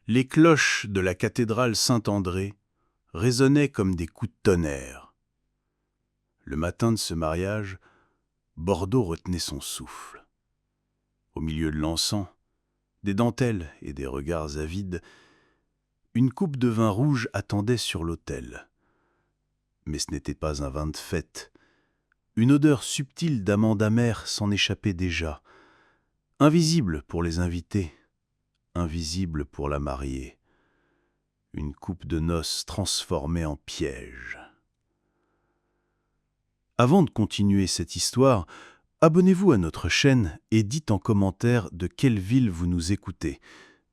Les cloches de la cathédrale Saint-André résonnaient comme des coups de tonnerre. Le matin de ce mariage, Bordeaux retenait son souffle. Au milieu de l'encens, des dentelles et des regards avides, une coupe de vin rouge attendait sur l'autel. Mais ce n'était pas un vin de fête. Une odeur subtile d'amande amère s'en échappait déjà, invisible pour les invités, invisible pour la mariée. Une coupe de noces transformée en piège. Avant de continuer cette histoire, abonnez-vous à notre chaîne et dites en commentaire de quelle ville vous nous écoutez.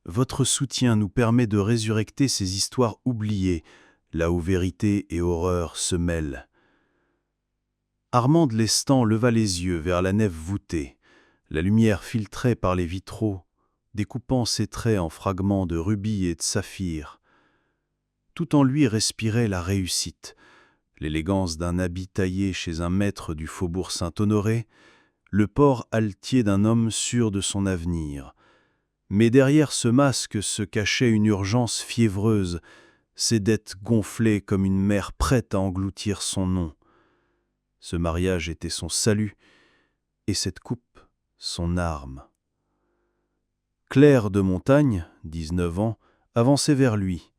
Votre soutien nous permet de résurrecter ces histoires oubliées, là où vérité et horreur se mêlent. Armand de Lestan leva les yeux vers la nef voûtée. La lumière filtrait par les vitraux, découpant ses traits en fragments de rubis et de saphir. Tout en lui respirait la réussite, l'élégance d'un habit taillé chez un maître du faubourg Saint-Honoré, le port altier d'un homme sûr de son avenir. Mais derrière ce masque se cachait une urgence fiévreuse, ses dettes gonflées comme une mer prête à engloutir son nom. Ce mariage était son salut, et cette coupe, son arme. Claire de Montagne, 19 ans, avançait vers lui,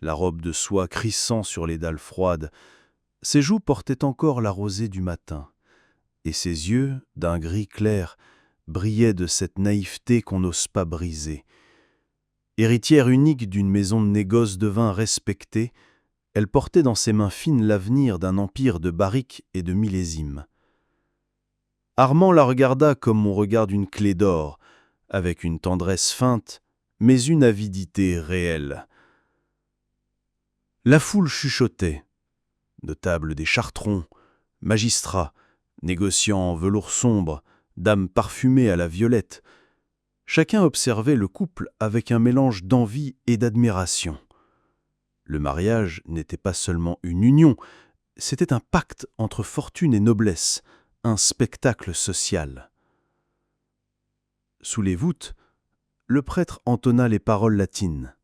la robe de soie crissant sur les dalles froides. Ses joues portaient encore la rosée du matin, et ses yeux, d'un gris clair, brillaient de cette naïveté qu'on n'ose pas briser. Héritière unique d'une maison de négoce de vin respectée, elle portait dans ses mains fines l'avenir d'un empire de barriques et de millésimes. Armand la regarda comme on regarde une clé d'or, avec une tendresse feinte, mais une avidité réelle. La foule chuchotait. Notables des Chartrons, magistrats, négociants en velours sombre, dames parfumées à la violette. Chacun observait le couple avec un mélange d'envie et d'admiration. Le mariage n'était pas seulement une union, c'était un pacte entre fortune et noblesse, un spectacle social. Sous les voûtes, le prêtre entonna les paroles latines,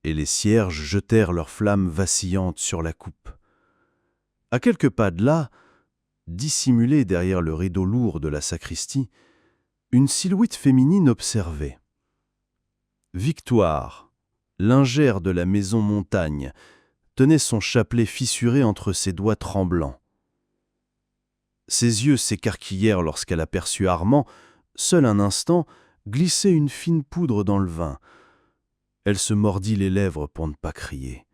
et les cierges jetèrent leurs flammes vacillantes sur la coupe. À quelques pas de là, dissimulée derrière le rideau lourd de la sacristie, une silhouette féminine observait. Victoire, lingère de la maison Montagne, tenait son chapelet fissuré entre ses doigts tremblants. Ses yeux s'écarquillèrent lorsqu'elle aperçut Armand, seul un instant, glisser une fine poudre dans le vin. Elle se mordit les lèvres pour ne pas crier.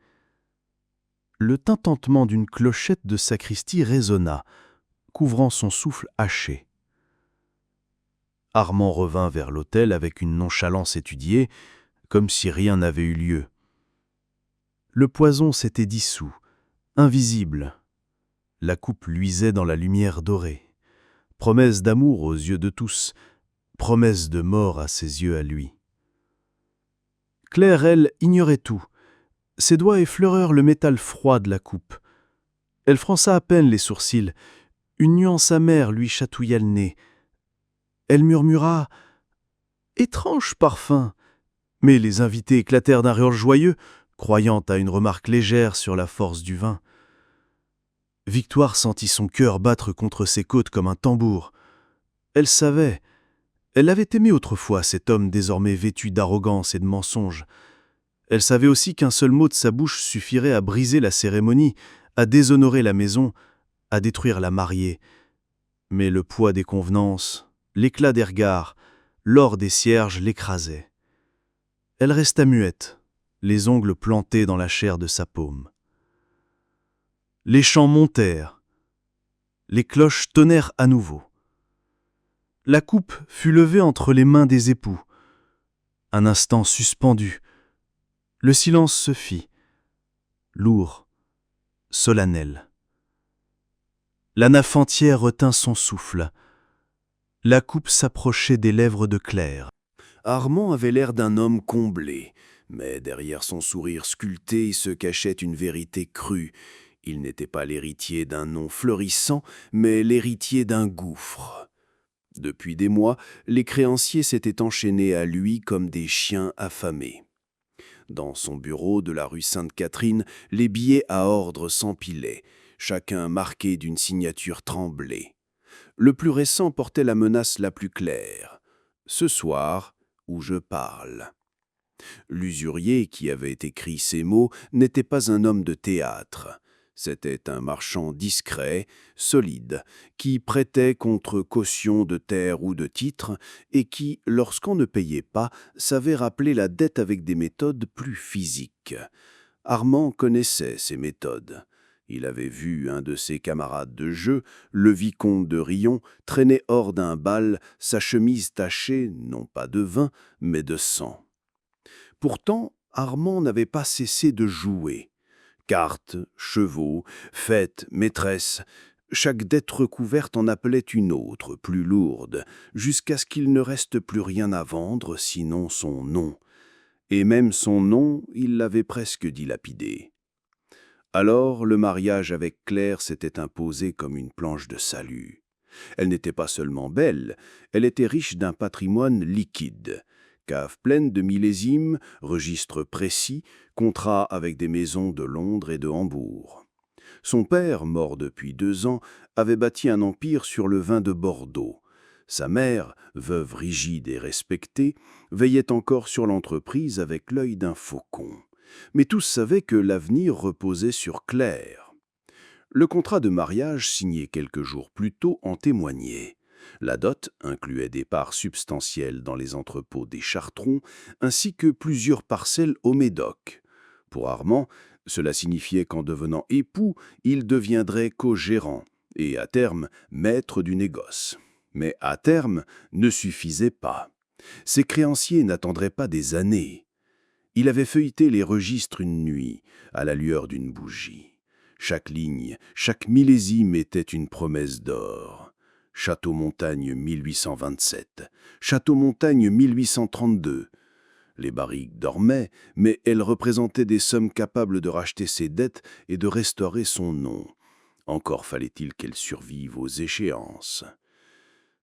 Le tintement d'une clochette de sacristie résonna, couvrant son souffle haché. Armand revint vers l'autel avec une nonchalance étudiée, comme si rien n'avait eu lieu. Le poison s'était dissous, invisible. La coupe luisait dans la lumière dorée. Promesse d'amour aux yeux de tous, promesse de mort à ses yeux à lui. Claire, elle, ignorait tout. Ses doigts effleurèrent le métal froid de la coupe. Elle fronça à peine les sourcils. Une nuance amère lui chatouilla le nez. Elle murmura « Étrange parfum !» Mais les invités éclatèrent d'un rire joyeux, croyant à une remarque légère sur la force du vin. Victoire sentit son cœur battre contre ses côtes comme un tambour. Elle savait. Elle l'avait aimé autrefois, cet homme désormais vêtu d'arrogance et de mensonge. Elle savait aussi qu'un seul mot de sa bouche suffirait à briser la cérémonie, à déshonorer la maison, à détruire la mariée. Mais le poids des convenances, l'éclat des regards, l'or des cierges l'écrasaient. Elle resta muette, les ongles plantés dans la chair de sa paume. Les chants montèrent. Les cloches tonnèrent à nouveau. La coupe fut levée entre les mains des époux. Un instant suspendu. Le silence se fit, lourd, solennel. La nappe entière retint son souffle. La coupe s'approchait des lèvres de Claire. Armand avait l'air d'un homme comblé, mais derrière son sourire sculpté se cachait une vérité crue. Il n'était pas l'héritier d'un nom florissant, mais l'héritier d'un gouffre. Depuis des mois, les créanciers s'étaient enchaînés à lui comme des chiens affamés. Dans son bureau de la rue Sainte-Catherine, les billets à ordre s'empilaient, chacun marqué d'une signature tremblée. Le plus récent portait la menace la plus claire. « Ce soir, où je parle ». L'usurier qui avait écrit ces mots n'était pas un homme de théâtre. C'était un marchand discret, solide, qui prêtait contre caution de terre ou de titre et qui, lorsqu'on ne payait pas, savait rappeler la dette avec des méthodes plus physiques. Armand connaissait ces méthodes. Il avait vu un de ses camarades de jeu, le vicomte de Rion, traîner hors d'un bal, sa chemise tachée, non pas de vin, mais de sang. Pourtant, Armand n'avait pas cessé de jouer. Cartes, chevaux, fêtes, maîtresses, chaque dette recouverte en appelait une autre, plus lourde, jusqu'à ce qu'il ne reste plus rien à vendre, sinon son nom. Et même son nom, il l'avait presque dilapidé. Alors, le mariage avec Claire s'était imposé comme une planche de salut. Elle n'était pas seulement belle, elle était riche d'un patrimoine liquide. Cave pleine de millésimes, registres précis, contrats avec des maisons de Londres et de Hambourg. Son père, mort depuis 2 ans, avait bâti un empire sur le vin de Bordeaux. Sa mère, veuve rigide et respectée, veillait encore sur l'entreprise avec l'œil d'un faucon. Mais tous savaient que l'avenir reposait sur Claire. Le contrat de mariage signé quelques jours plus tôt en témoignait. La dot incluait des parts substantielles dans les entrepôts des Chartrons, ainsi que plusieurs parcelles au Médoc. Pour Armand, cela signifiait qu'en devenant époux, il deviendrait co-gérant et, à terme, maître du négoce. Mais à terme ne suffisait pas. Ses créanciers n'attendraient pas des années. Il avait feuilleté les registres une nuit, à la lueur d'une bougie. Chaque ligne, chaque millésime était une promesse d'or. Château-Montagne 1827, Château-Montagne 1832. Les barriques dormaient, mais elles représentaient des sommes capables de racheter ses dettes et de restaurer son nom. Encore fallait-il qu'elles survivent aux échéances.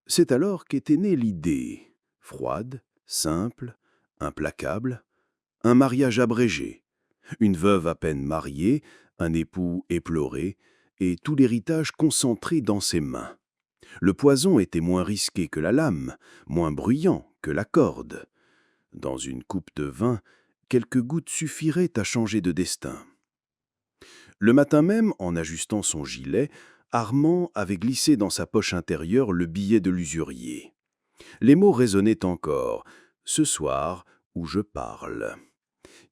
C'est alors qu'était née l'idée, froide, simple, implacable, un mariage abrégé, une veuve à peine mariée, un époux éploré, et tout l'héritage concentré dans ses mains. Le poison était moins risqué que la lame, moins bruyant que la corde. Dans une coupe de vin, quelques gouttes suffiraient à changer de destin. Le matin même, en ajustant son gilet, Armand avait glissé dans sa poche intérieure le billet de l'usurier. Les mots résonnaient encore. « Ce soir, où je parle ».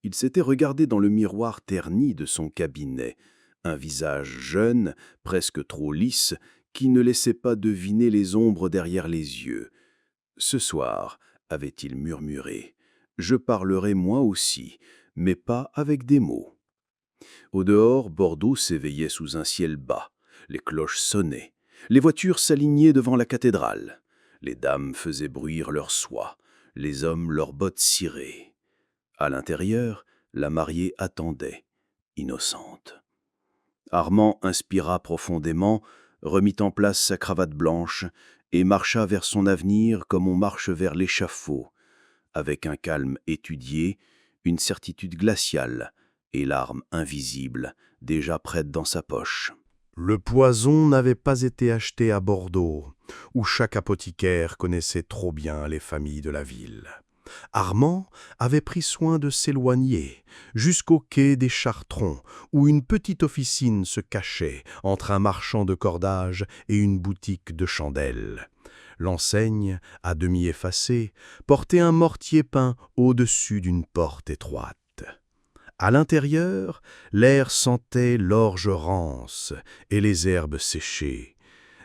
Il s'était regardé dans le miroir terni de son cabinet, un visage jeune, presque trop lisse, qui ne laissait pas deviner les ombres derrière les yeux. « Ce soir, avait-il murmuré, je parlerai moi aussi, mais pas avec des mots. » Au dehors, Bordeaux s'éveillait sous un ciel bas. Les cloches sonnaient. Les voitures s'alignaient devant la cathédrale. Les dames faisaient bruire leurs soies, les hommes leurs bottes cirées. À l'intérieur, la mariée attendait, innocente. Armand inspira profondément, remit en place sa cravate blanche et marcha vers son avenir comme on marche vers l'échafaud, avec un calme étudié, une certitude glaciale et l'arme invisible déjà prête dans sa poche. Le poison n'avait pas été acheté à Bordeaux, où chaque apothicaire connaissait trop bien les familles de la ville. Armand avait pris soin de s'éloigner jusqu'au quai des Chartrons, où une petite officine se cachait entre un marchand de cordages et une boutique de chandelles. L'enseigne, à demi effacée, portait un mortier peint au-dessus d'une porte étroite. À l'intérieur, l'air sentait l'orge rance et les herbes séchées.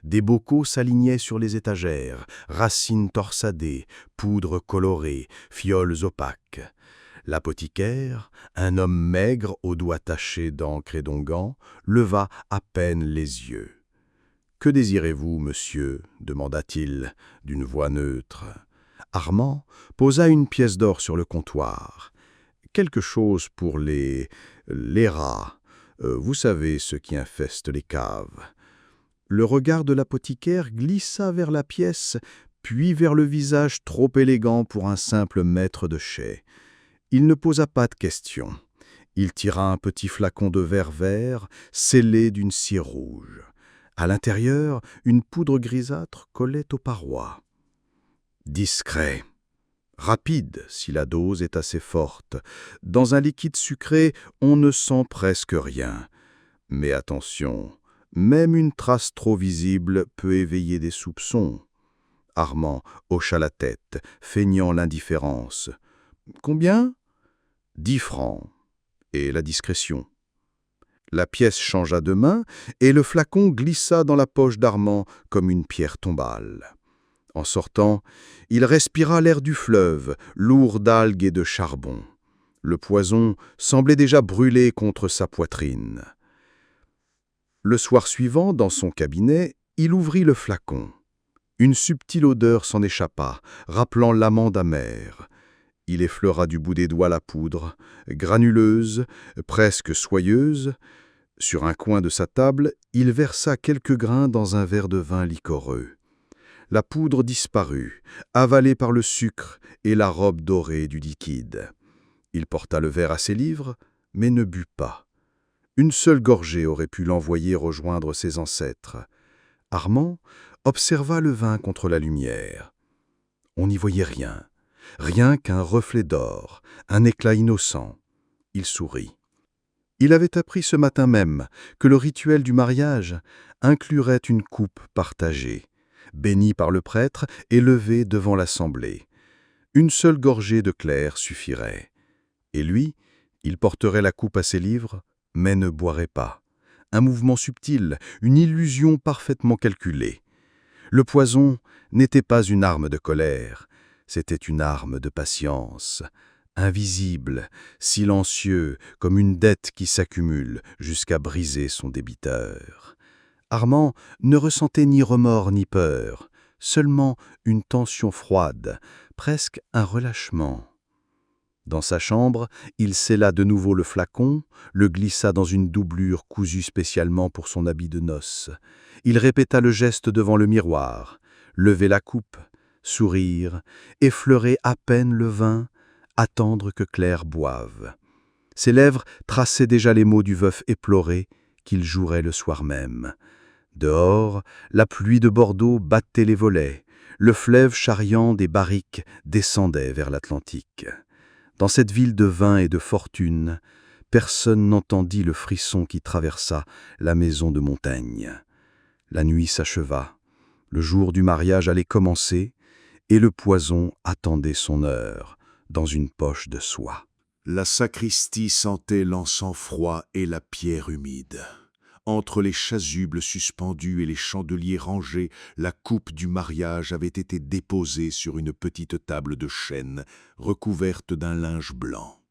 Des bocaux s'alignaient sur les étagères, racines torsadées, poudres colorées, fioles opaques. L'apothicaire, un homme maigre aux doigts tachés d'encre et d'onguent, leva à peine les yeux. « Que désirez-vous, monsieur » demanda-t-il d'une voix neutre. Armand posa une pièce d'or sur le comptoir. « Quelque chose pour les rats, vous savez, ceux qui infestent les caves. » Le regard de l'apothicaire glissa vers la pièce, puis vers le visage trop élégant pour un simple maître de chais. Il ne posa pas de questions. Il tira un petit flacon de verre vert, scellé d'une cire rouge. À l'intérieur, une poudre grisâtre collait aux parois. Discret. Rapide, si la dose est assez forte. Dans un liquide sucré, on ne sent presque rien. Mais attention, même une trace trop visible peut éveiller des soupçons. Armand hocha la tête, feignant l'indifférence. « Combien » ? 10 francs. Et la discrétion. La pièce changea de main et le flacon glissa dans la poche d'Armand comme une pierre tombale. En sortant, il respira l'air du fleuve, lourd d'algues et de charbon. Le poison semblait déjà brûler contre sa poitrine. Le soir suivant, dans son cabinet, il ouvrit le flacon. Une subtile odeur s'en échappa, rappelant l'amande amère. Il effleura du bout des doigts la poudre, granuleuse, presque soyeuse. Sur un coin de sa table, il versa quelques grains dans un verre de vin liquoreux. La poudre disparut, avalée par le sucre et la robe dorée du liquide. Il porta le verre à ses livres, mais ne but pas. Une seule gorgée aurait pu l'envoyer rejoindre ses ancêtres. Armand observa le vin contre la lumière. On n'y voyait rien, rien qu'un reflet d'or, un éclat innocent. Il sourit. Il avait appris ce matin même que le rituel du mariage inclurait une coupe partagée, bénie par le prêtre et levée devant l'assemblée. Une seule gorgée de clair suffirait. Et lui, il porterait la coupe à ses livres, mais ne boirait pas. Un mouvement subtil, une illusion parfaitement calculée. Le poison n'était pas une arme de colère, c'était une arme de patience. Invisible, silencieux, comme une dette qui s'accumule jusqu'à briser son débiteur. Armand ne ressentait ni remords ni peur, seulement une tension froide, presque un relâchement. Dans sa chambre, il scella de nouveau le flacon, le glissa dans une doublure cousue spécialement pour son habit de noces. Il répéta le geste devant le miroir, lever la coupe, sourire, effleurer à peine le vin, attendre que Claire boive. Ses lèvres traçaient déjà les mots du veuf éploré qu'il jouerait le soir même. Dehors, la pluie de Bordeaux battait les volets, le fleuve charriant des barriques descendait vers l'Atlantique. Dans cette ville de vin et de fortune, personne n'entendit le frisson qui traversa la maison de Montaigne. La nuit s'acheva, le jour du mariage allait commencer, et le poison attendait son heure, dans une poche de soie. La sacristie sentait l'encens froid et la pierre humide. Entre les chasubles suspendus et les chandeliers rangés, la coupe du mariage avait été déposée sur une petite table de chêne, recouverte d'un linge blanc.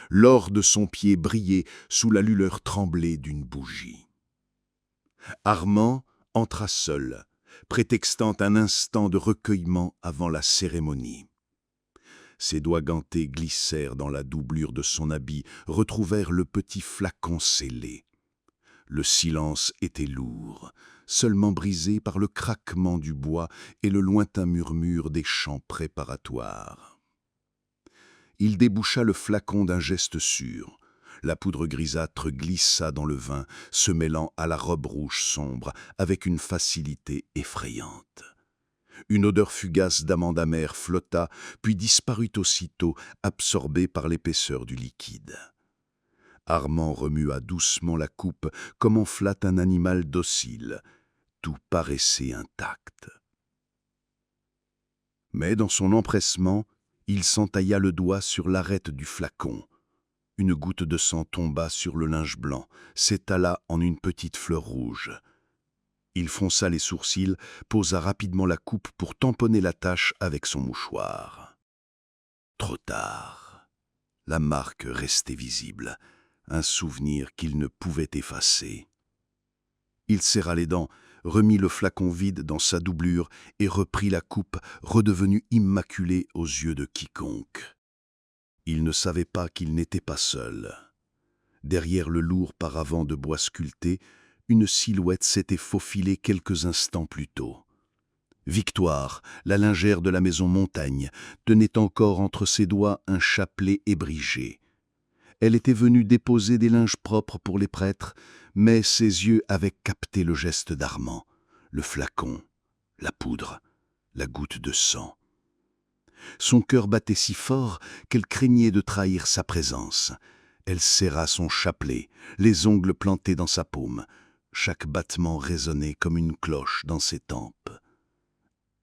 L'or de son pied brillait sous la lueur tremblée d'une bougie. Armand entra seul, prétextant un instant de recueillement avant la cérémonie. Ses doigts gantés glissèrent dans la doublure de son habit, retrouvèrent le petit flacon scellé. Le silence était lourd, seulement brisé par le craquement du bois et le lointain murmure des chants préparatoires. Il déboucha le flacon d'un geste sûr. La poudre grisâtre glissa dans le vin, se mêlant à la robe rouge sombre avec une facilité effrayante. Une odeur fugace d'amande amère flotta, puis disparut aussitôt, absorbée par l'épaisseur du liquide. Armand remua doucement la coupe comme on flatte un animal docile. Tout paraissait intact. Mais dans son empressement, il s'entailla le doigt sur l'arête du flacon. Une goutte de sang tomba sur le linge blanc, s'étala en une petite fleur rouge. Il fronça les sourcils, posa rapidement la coupe pour tamponner la tache avec son mouchoir. Trop tard. La marque restait visible, un souvenir qu'il ne pouvait effacer. Il serra les dents, remit le flacon vide dans sa doublure et reprit la coupe, redevenue immaculée aux yeux de quiconque. Il ne savait pas qu'il n'était pas seul. Derrière le lourd paravent de bois sculpté, une silhouette s'était faufilée quelques instants plus tôt. Victoire, la lingère de la maison Montagne, tenait encore entre ses doigts un chapelet ébrigé. Elle était venue déposer des linges propres pour les prêtres, mais ses yeux avaient capté le geste d'Armand, le flacon, la poudre, la goutte de sang. Son cœur battait si fort qu'elle craignait de trahir sa présence. Elle serra son chapelet, les ongles plantés dans sa paume. Chaque battement résonnait comme une cloche dans ses tempes.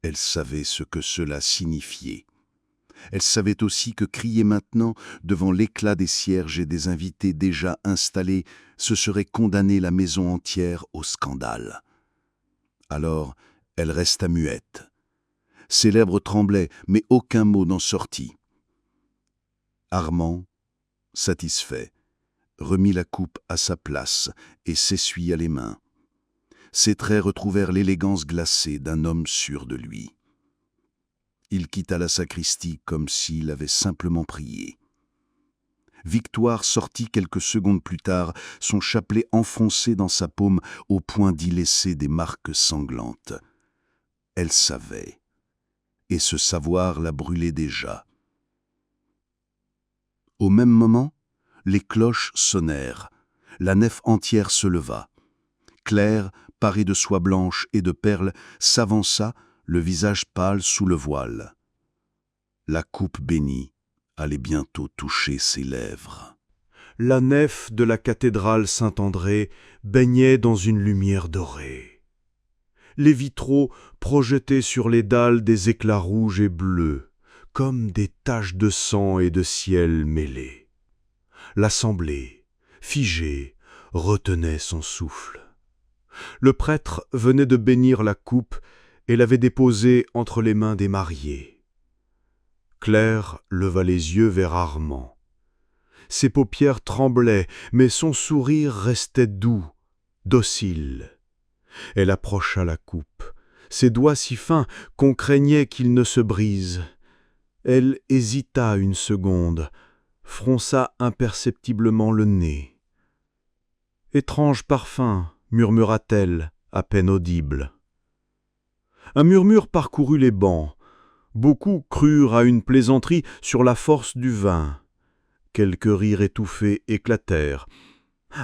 Elle savait ce que cela signifiait. Elle savait aussi que crier maintenant, devant l'éclat des cierges et des invités déjà installés, ce serait condamner la maison entière au scandale. Alors, elle resta muette. Ses lèvres tremblaient, mais aucun mot n'en sortit. Armand, satisfait, remit la coupe à sa place et s'essuya les mains. Ses traits retrouvèrent l'élégance glacée d'un homme sûr de lui. Il quitta la sacristie comme s'il avait simplement prié. Victoire sortit quelques secondes plus tard, son chapelet enfoncé dans sa paume au point d'y laisser des marques sanglantes. Elle savait, et ce savoir la brûlait déjà. Au même moment, les cloches sonnèrent. La nef entière se leva. Claire, parée de soie blanche et de perles, s'avança, le visage pâle sous le voile. La coupe bénie allait bientôt toucher ses lèvres. La nef de la cathédrale Saint-André baignait dans une lumière dorée. Les vitraux projetaient sur les dalles des éclats rouges et bleus, comme des taches de sang et de ciel mêlés. L'assemblée, figée, retenait son souffle. Le prêtre venait de bénir la coupe et l'avait déposée entre les mains des mariés. Claire leva les yeux vers Armand. Ses paupières tremblaient, mais son sourire restait doux, docile. Elle approcha la coupe, ses doigts si fins qu'on craignait qu'ils ne se brisent. Elle hésita une seconde, fronça imperceptiblement le nez. « Étrange parfum !» murmura-t-elle, à peine audible. Un murmure parcourut les bancs. Beaucoup crurent à une plaisanterie sur la force du vin. Quelques rires étouffés éclatèrent.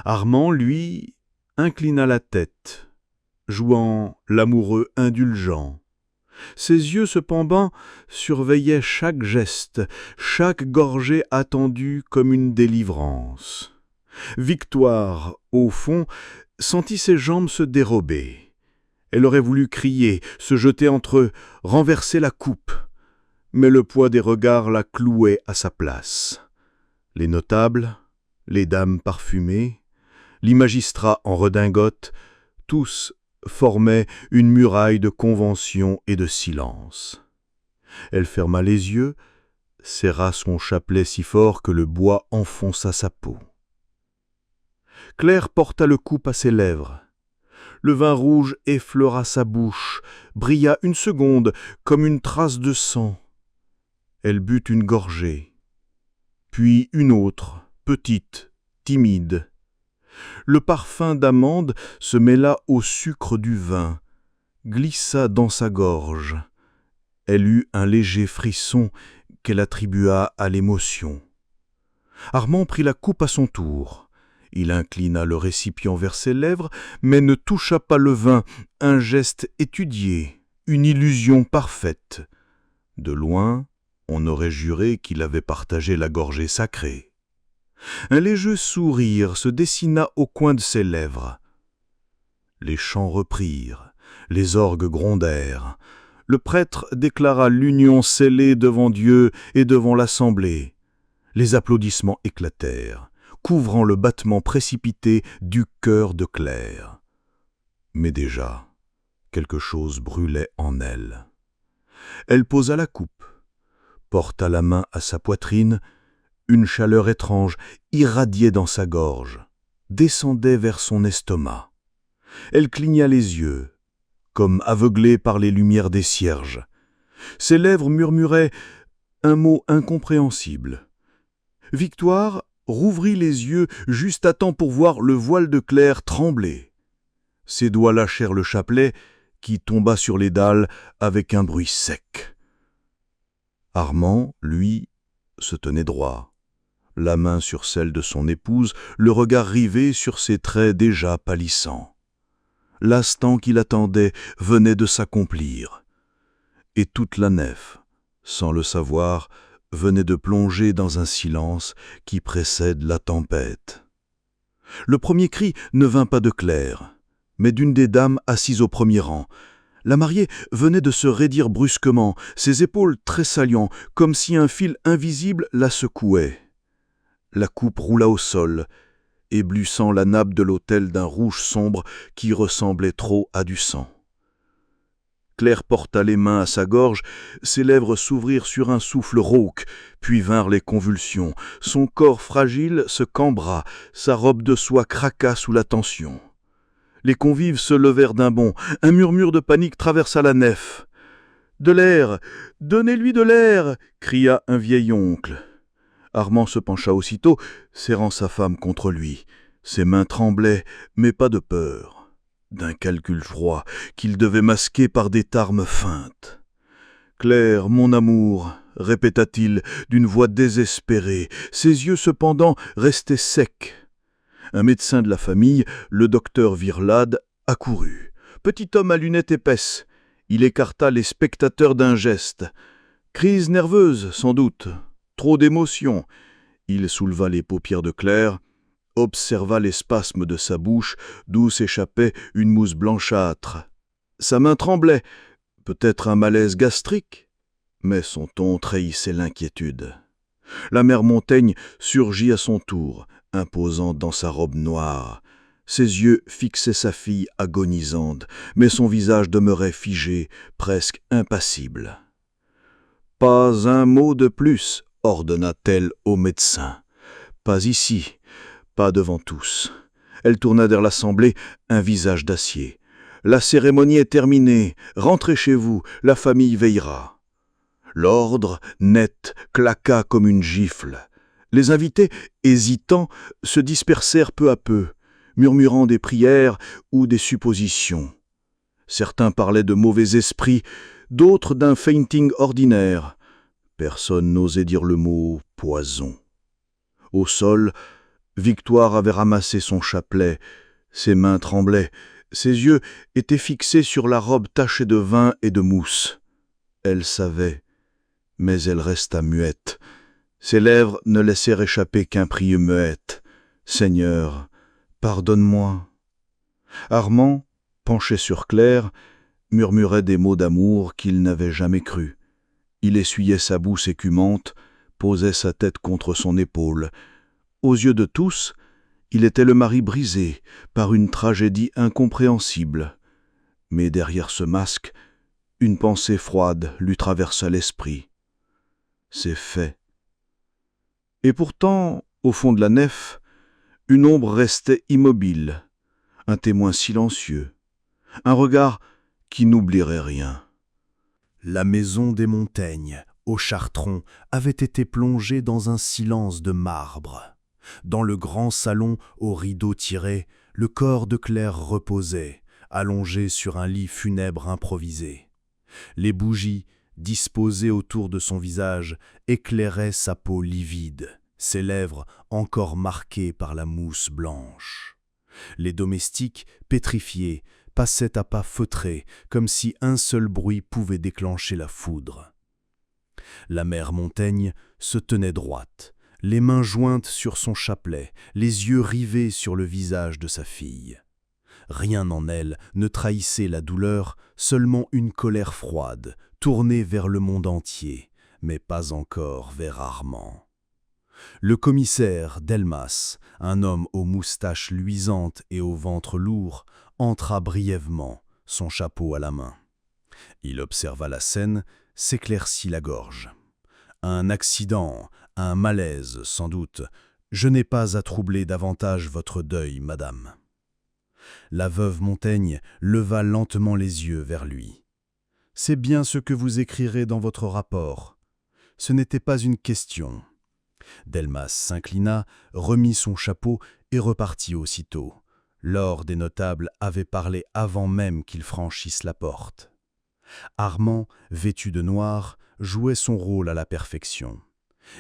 Armand, lui, inclina la tête, jouant l'amoureux indulgent. Ses yeux cependant surveillaient chaque geste, chaque gorgée attendue comme une délivrance. Victoire, au fond, sentit ses jambes se dérober. Elle aurait voulu crier, se jeter entre eux, renverser la coupe. Mais le poids des regards la clouait à sa place. Les notables, les dames parfumées, les magistrats en redingote, tous formaient une muraille de convention et de silence. Elle ferma les yeux, serra son chapelet si fort que le bois enfonça sa peau. Claire porta le coupe à ses lèvres. Le vin rouge effleura sa bouche, brilla une seconde comme une trace de sang. Elle but une gorgée, puis une autre, petite, timide. Le parfum d'amande se mêla au sucre du vin, glissa dans sa gorge. Elle eut un léger frisson qu'elle attribua à l'émotion. Armand prit la coupe à son tour. Il inclina le récipient vers ses lèvres, mais ne toucha pas le vin, un geste étudié, une illusion parfaite. De loin, on aurait juré qu'il avait partagé la gorgée sacrée. Un léger sourire se dessina au coin de ses lèvres. Les chants reprirent, les orgues grondèrent. Le prêtre déclara l'union scellée devant Dieu et devant l'assemblée. Les applaudissements éclatèrent, couvrant le battement précipité du cœur de Claire. Mais déjà, quelque chose brûlait en elle. Elle posa la coupe, porta la main à sa poitrine, une chaleur étrange irradiait dans sa gorge, descendait vers son estomac. Elle cligna les yeux, comme aveuglée par les lumières des cierges. Ses lèvres murmuraient un mot incompréhensible. Victoire rouvrit les yeux juste à temps pour voir le voile de Claire trembler. Ses doigts lâchèrent le chapelet qui tomba sur les dalles avec un bruit sec. Armand, lui, se tenait droit, la main sur celle de son épouse, le regard rivé sur ses traits déjà pâlissants. L'instant qu'il attendait venait de s'accomplir, et toute la nef, sans le savoir, venait de plonger dans un silence qui précède la tempête. Le premier cri ne vint pas de Claire, mais d'une des dames assises au premier rang. La mariée venait de se raidir brusquement, ses épaules tressaillant, comme si un fil invisible la secouait. La coupe roula au sol, éblouissant la nappe de l'autel d'un rouge sombre qui ressemblait trop à du sang. Claire porta les mains à sa gorge, ses lèvres s'ouvrirent sur un souffle rauque, puis vinrent les convulsions. Son corps fragile se cambra, sa robe de soie craqua sous la tension. Les convives se levèrent d'un bond, un murmure de panique traversa la nef. « De l'air! Donnez-lui de l'air !» cria un vieil oncle. Armand se pencha aussitôt, serrant sa femme contre lui. Ses mains tremblaient, mais pas de peur, d'un calcul froid qu'il devait masquer par des tarmes feintes. « Claire, mon amour !» répéta-t-il d'une voix désespérée. Ses yeux cependant restaient secs. Un médecin de la famille, le docteur Virlade, accourut. Petit homme à lunettes épaisses. Il écarta les spectateurs d'un geste. Crise nerveuse, sans doute. Trop d'émotion. Il souleva les paupières de Claire, observa les spasmes de sa bouche, d'où s'échappait une mousse blanchâtre. Sa main tremblait, peut-être un malaise gastrique, mais son ton trahissait l'inquiétude. La mère Montaigne surgit à son tour, imposante dans sa robe noire. Ses yeux fixaient sa fille agonisante, mais son visage demeurait figé, presque impassible. « Pas un mot de plus !» ordonna-t-elle au médecin. « Pas ici, pas devant tous. » Elle tourna vers l'assemblée un visage d'acier. « La cérémonie est terminée. Rentrez chez vous, la famille veillera. » L'ordre, net, claqua comme une gifle. Les invités, hésitants, se dispersèrent peu à peu, murmurant des prières ou des suppositions. Certains parlaient de mauvais esprits, d'autres d'un fainting ordinaire. Personne n'osait dire le mot « poison ». Au sol, Victoire avait ramassé son chapelet. Ses mains tremblaient. Ses yeux étaient fixés sur la robe tachée de vin et de mousse. Elle savait, mais elle resta muette. Ses lèvres ne laissèrent échapper qu'un prieux muette. « Seigneur, pardonne-moi. » Armand, penché sur Claire, murmurait des mots d'amour qu'il n'avait jamais crus. Il essuyait sa bouche écumante, posait sa tête contre son épaule. Aux yeux de tous, il était le mari brisé par une tragédie incompréhensible. Mais derrière ce masque, une pensée froide lui traversa l'esprit. C'est fait. Et pourtant, au fond de la nef, une ombre restait immobile, un témoin silencieux, un regard qui n'oublierait rien. La maison des Montaigne, au Chartron, avait été plongée dans un silence de marbre. Dans le grand salon, aux rideaux tirés, le corps de Claire reposait, allongé sur un lit funèbre improvisé. Les bougies, disposées autour de son visage, éclairaient sa peau livide, ses lèvres encore marquées par la mousse blanche. Les domestiques, pétrifiés, passaient à pas feutrés, comme si un seul bruit pouvait déclencher la foudre. La mère Montaigne se tenait droite, les mains jointes sur son chapelet, les yeux rivés sur le visage de sa fille. Rien en elle ne trahissait la douleur, seulement une colère froide, tournée vers le monde entier, mais pas encore vers Armand. Le commissaire Delmas, un homme aux moustaches luisantes et au ventre lourd, entra brièvement, son chapeau à la main. Il observa la scène, s'éclaircit la gorge. Un accident, un malaise, sans doute. Je n'ai pas à troubler davantage votre deuil, madame. La veuve Montaigne leva lentement les yeux vers lui. C'est bien ce que vous écrirez dans votre rapport. Ce n'était pas une question. Delmas s'inclina, remit son chapeau et repartit aussitôt. L'or des notables avait parlé avant même qu'ils franchissent la porte. Armand, vêtu de noir, jouait son rôle à la perfection.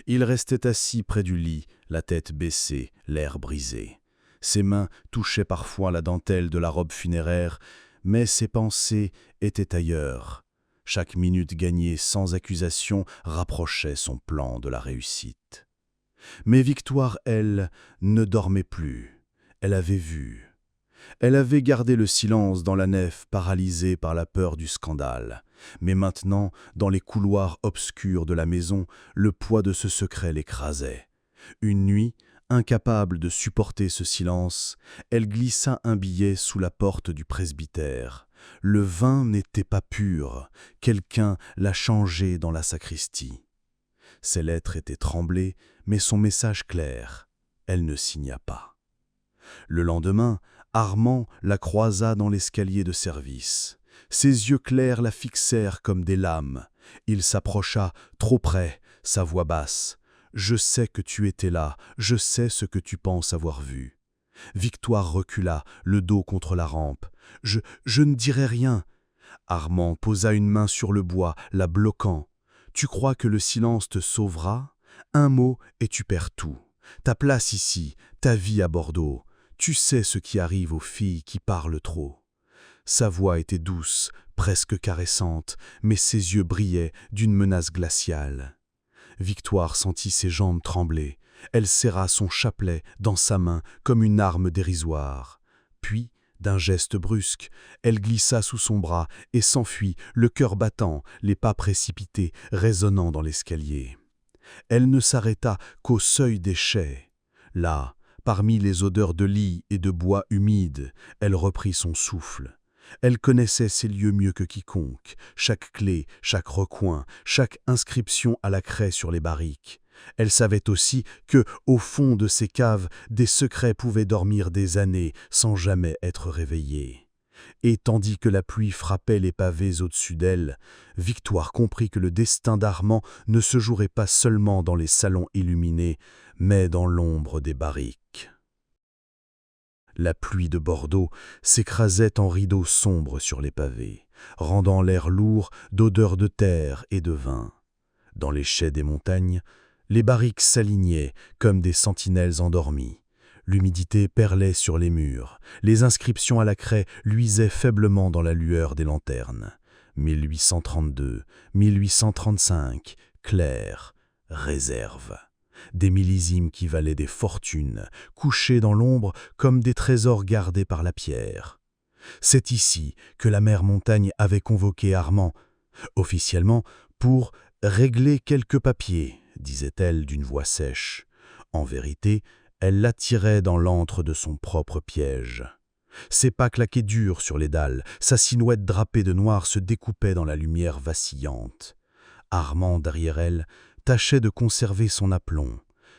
Il restait assis près du lit, la tête baissée, l'air brisé. Ses mains touchaient parfois la dentelle de la robe funéraire, mais ses pensées étaient ailleurs. Chaque minute gagnée sans accusation rapprochait son plan de la réussite. Mais Victoire, elle, ne dormait plus. Elle avait vu. Elle avait gardé le silence dans la nef, paralysée par la peur du scandale. Mais maintenant, dans les couloirs obscurs de la maison, le poids de ce secret l'écrasait. Une nuit, incapable de supporter ce silence, elle glissa un billet sous la porte du presbytère. Le vin n'était pas pur, quelqu'un l'a changé dans la sacristie. Ses lettres étaient tremblées, mais son message clair. Elle ne signa pas. Le lendemain, Armand la croisa dans l'escalier de service. Ses yeux clairs la fixèrent comme des lames. Il s'approcha, trop près, sa voix basse. « Je sais que tu étais là, je sais ce que tu penses avoir vu. » Victoire recula, le dos contre la rampe. « Je ne dirai rien. » Armand posa une main sur le bois, la bloquant. « Tu crois que le silence te sauvera? Un mot et tu perds tout. Ta place ici, ta vie à Bordeaux. Tu sais ce qui arrive aux filles qui parlent trop. » Sa voix était douce, presque caressante, mais ses yeux brillaient d'une menace glaciale. Victoire sentit ses jambes trembler. Elle serra son chapelet dans sa main comme une arme dérisoire. Puis, d'un geste brusque, elle glissa sous son bras et s'enfuit, le cœur battant, les pas précipités, résonnant dans l'escalier. Elle ne s'arrêta qu'au seuil des chais. Là, parmi les odeurs de lit et de bois humide, elle reprit son souffle. Elle connaissait ces lieux mieux que quiconque, chaque clé, chaque recoin, chaque inscription à la craie sur les barriques. Elle savait aussi que, au fond de ces caves, des secrets pouvaient dormir des années sans jamais être réveillés. Et tandis que la pluie frappait les pavés au-dessus d'elle, Victoire comprit que le destin d'Armand ne se jouerait pas seulement dans les salons illuminés, mais dans l'ombre des barriques. La pluie de Bordeaux s'écrasait en rideaux sombres sur les pavés, rendant l'air lourd d'odeurs de terre et de vin. Dans les chais des montagnes, les barriques s'alignaient comme des sentinelles endormies. L'humidité perlait sur les murs, les inscriptions à la craie luisaient faiblement dans la lueur des lanternes. 1832, 1835, clair, réserve. Des millésimes qui valaient des fortunes, couchés dans l'ombre comme des trésors gardés par la pierre. C'est ici que la mère Montagne avait convoqué Armand, officiellement pour régler quelques papiers, disait-elle d'une voix sèche. En vérité, elle l'attirait dans l'antre de son propre piège. Ses pas claquaient dur sur les dalles, sa silhouette drapée de noir se découpait dans la lumière vacillante. Armand, derrière elle, tâchait de conserver son aplomb.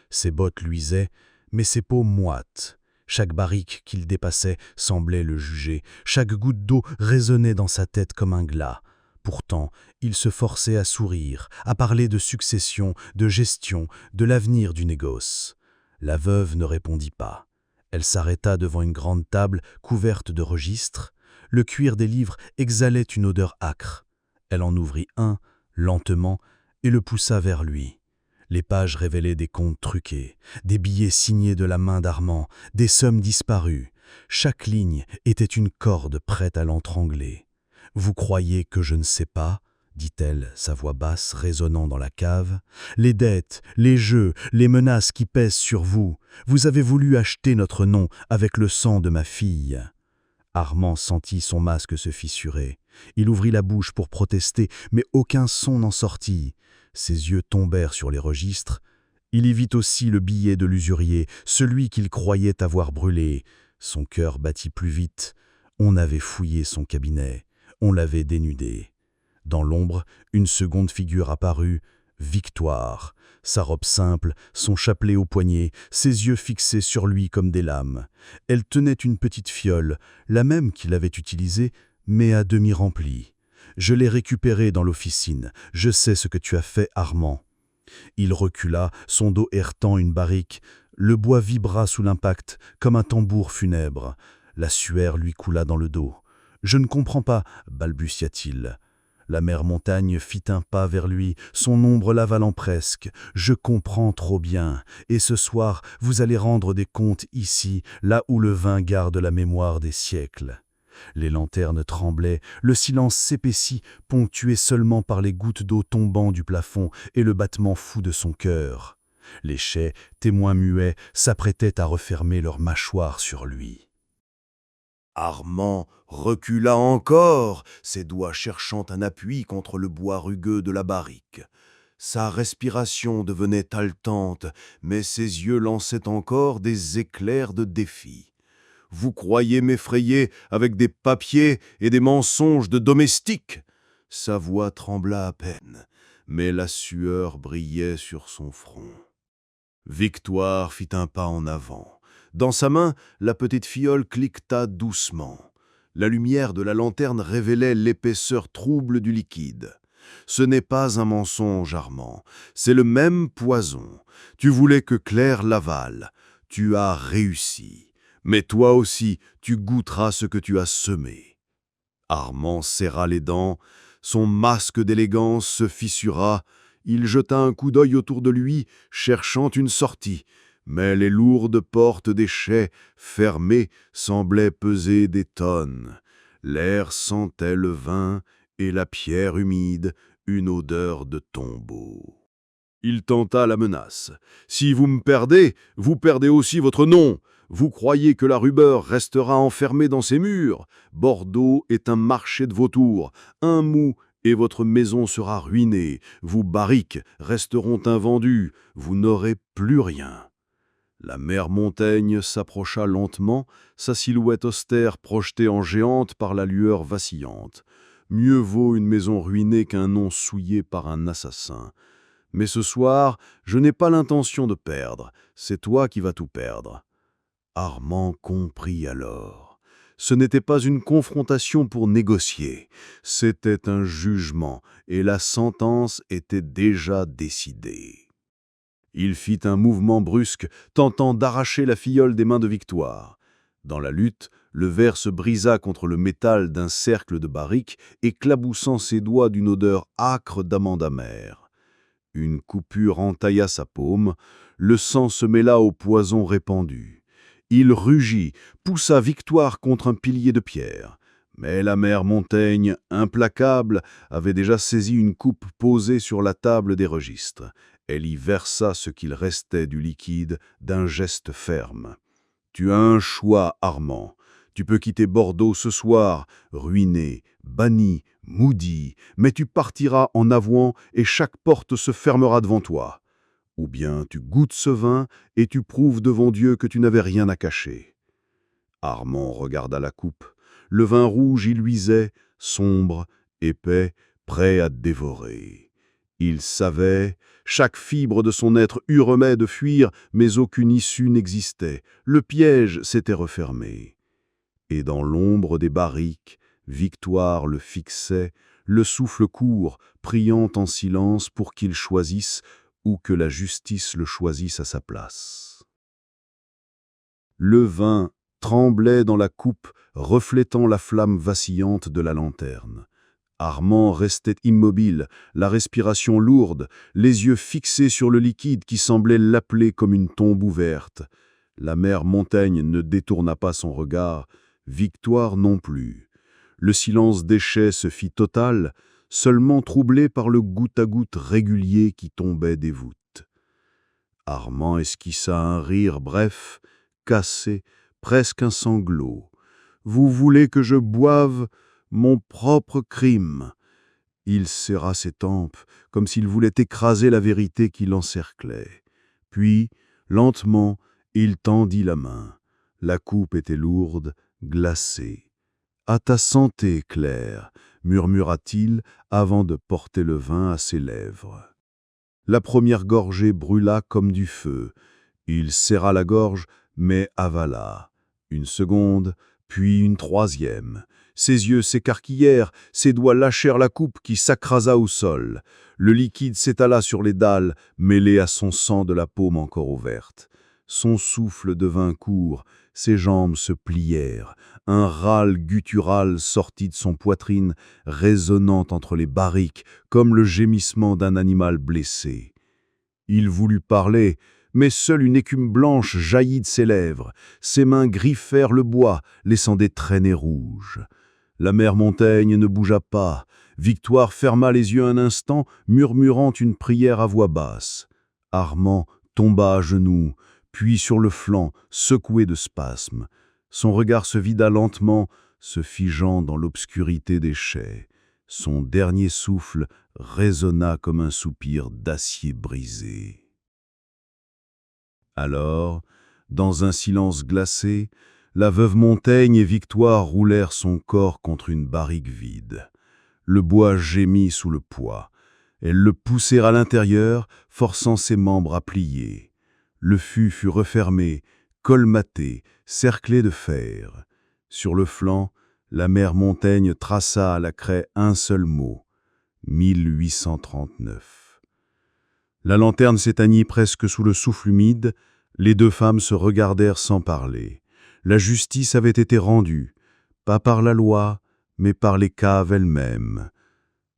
Ses bottes luisaient, mais ses paumes moites. Chaque barrique qu'il dépassait semblait le juger. Chaque goutte d'eau résonnait dans sa tête comme un glas. Pourtant, il se forçait à sourire, à parler de succession, de gestion, de l'avenir du négoce. La veuve ne répondit pas. Elle s'arrêta devant une grande table couverte de registres. Le cuir des livres exhalait une odeur âcre. Elle en ouvrit un, lentement, et le poussa vers lui. Les pages révélaient des comptes truqués, des billets signés de la main d'Armand, des sommes disparues. Chaque ligne était une corde prête à l'entrangler. « Vous croyez que je ne sais pas ?» dit-elle, sa voix basse résonnant dans la cave. « Les dettes, les jeux, les menaces qui pèsent sur vous. Vous avez voulu acheter notre nom avec le sang de ma fille. » Armand sentit son masque se fissurer. Il ouvrit la bouche pour protester, mais aucun son n'en sortit. Ses yeux tombèrent sur les registres. Il y vit aussi le billet de l'usurier, celui qu'il croyait avoir brûlé. Son cœur battit plus vite. On avait fouillé son cabinet. On l'avait dénudé. Dans l'ombre, une seconde figure apparut, Victoire. Sa robe simple, son chapelet au poignet, ses yeux fixés sur lui comme des lames. Elle tenait une petite fiole, la même qu'il avait utilisée, mais à demi remplie. « Je l'ai récupérée dans l'officine. Je sais ce que tu as fait, Armand. » Il recula, son dos heurtant une barrique. Le bois vibra sous l'impact, comme un tambour funèbre. La sueur lui coula dans le dos. « Je ne comprends pas, balbutia-t-il. La mère Montagne fit un pas vers lui, son ombre l'avalant presque. « Je comprends trop bien, et ce soir, vous allez rendre des comptes ici, là où le vin garde la mémoire des siècles. » Les lanternes tremblaient, le silence s'épaissit, ponctué seulement par les gouttes d'eau tombant du plafond et le battement fou de son cœur. Les chais, témoins muets, s'apprêtaient à refermer leurs mâchoires sur lui. Armand recula encore, ses doigts cherchant un appui contre le bois rugueux de la barrique. Sa respiration devenait haletante, mais ses yeux lançaient encore des éclairs de défi. « Vous croyez m'effrayer avec des papiers et des mensonges de domestique ?» Sa voix trembla à peine, mais la sueur brillait sur son front. Victoire fit un pas en avant. Dans sa main, la petite fiole cliqueta doucement. La lumière de la lanterne révélait l'épaisseur trouble du liquide. « Ce n'est pas un mensonge, Armand, c'est le même poison. Tu voulais que Claire l'avale. Tu as réussi. Mais toi aussi, tu goûteras ce que tu as semé. » Armand serra les dents, son masque d'élégance se fissura, il jeta un coup d'œil autour de lui, cherchant une sortie, mais les lourdes portes des chais, fermées, semblaient peser des tonnes. L'air sentait le vin et la pierre humide, une odeur de tombeau. Il tenta la menace. « Si vous me perdez, vous perdez aussi votre nom. Vous croyez que la rumeur restera enfermée dans ses murs? Bordeaux est un marché de vautours. Un mot et votre maison sera ruinée. Vos barriques resteront invendues. Vous n'aurez plus rien. » La mère Montaigne s'approcha lentement, sa silhouette austère projetée en géante par la lueur vacillante. Mieux vaut une maison ruinée qu'un nom souillé par un assassin. Mais ce soir, je n'ai pas l'intention de perdre. C'est toi qui vas tout perdre. Armand comprit alors. Ce n'était pas une confrontation pour négocier, c'était un jugement, et la sentence était déjà décidée. Il fit un mouvement brusque, tentant d'arracher la fiole des mains de Victoire. Dans la lutte, le verre se brisa contre le métal d'un cercle de barrique, éclaboussant ses doigts d'une odeur âcre d'amande amère. Une coupure entailla sa paume, le sang se mêla au poison répandu. Il rugit, poussa Victoire contre un pilier de pierre. Mais la mère Montaigne, implacable, avait déjà saisi une coupe posée sur la table des registres. Elle y versa ce qu'il restait du liquide d'un geste ferme. « Tu as un choix, Armand. Tu peux quitter Bordeaux ce soir, ruiné, banni, maudit, mais tu partiras en avouant et chaque porte se fermera devant toi. Ou bien tu goûtes ce vin et tu prouves devant Dieu que tu n'avais rien à cacher. » Armand regarda la coupe. Le vin rouge y luisait, sombre, épais, prêt à dévorer. Il savait, chaque fibre de son être hurlait de fuir, mais aucune issue n'existait. Le piège s'était refermé. Et dans l'ombre des barriques, Victoire le fixait, le souffle court, priant en silence pour qu'il choisisse ou que la justice le choisisse à sa place. Le vin tremblait dans la coupe, reflétant la flamme vacillante de la lanterne. Armand restait immobile, la respiration lourde, les yeux fixés sur le liquide qui semblait l'appeler comme une tombe ouverte. La mère Montaigne ne détourna pas son regard, Victoire non plus. Le silence des chais se fit total, seulement troublé par le goutte-à-goutte régulier qui tombait des voûtes. Armand esquissa un rire bref, cassé, presque un sanglot. « Vous voulez que je boive mon propre crime ?» Il serra ses tempes, comme s'il voulait écraser la vérité qui l'encerclait. Puis, lentement, il tendit la main. La coupe était lourde, glacée. « À ta santé, Claire !» murmura-t-il avant de porter le vin à ses lèvres. La première gorgée brûla comme du feu. Il serra la gorge, mais avala. Une seconde, puis une troisième. Ses yeux s'écarquillèrent, ses doigts lâchèrent la coupe qui s'accrasa au sol. Le liquide s'étala sur les dalles, mêlé à son sang de la paume encore ouverte. Son souffle devint court, ses jambes se plièrent. Un râle guttural sortit de son poitrine, résonnant entre les barriques, comme le gémissement d'un animal blessé. Il voulut parler, mais seule une écume blanche jaillit de ses lèvres. Ses mains griffèrent le bois, laissant des traînées rouges. La mère Montaigne ne bougea pas. Victoire ferma les yeux un instant, murmurant une prière à voix basse. Armand tomba à genoux, puis sur le flanc, secoué de spasmes. Son regard se vida lentement, se figeant dans l'obscurité des chais. Son dernier souffle résonna comme un soupir d'acier brisé. Alors, dans un silence glacé, la veuve Montaigne et Victoire roulèrent son corps contre une barrique vide. Le bois gémit sous le poids. Elles le poussèrent à l'intérieur, forçant ses membres à plier. Le fût fut refermé, colmaté, cerclé de fer. Sur le flanc, la mère Montaigne traça à la craie un seul mot, 1839. La lanterne s'éteignit presque sous le souffle humide, les deux femmes se regardèrent sans parler. La justice avait été rendue, pas par la loi, mais par les caves elles-mêmes.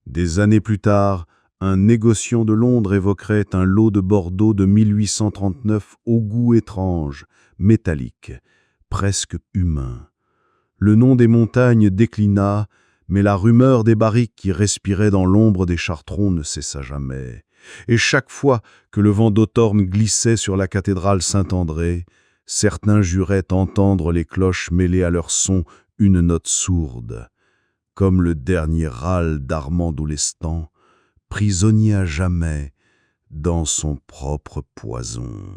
Des années plus tard, un négociant de Londres évoquerait un lot de Bordeaux de 1839 au goût étrange, métallique, presque humain. Le nom des montagnes déclina, mais la rumeur des barriques qui respiraient dans l'ombre des chartrons ne cessa jamais. Et chaque fois que le vent d'automne glissait sur la cathédrale Saint-André, certains juraient entendre les cloches mêler à leur son une note sourde, comme le dernier râle d'Armand d'Aulestan, prisonnier à jamais dans son propre poison.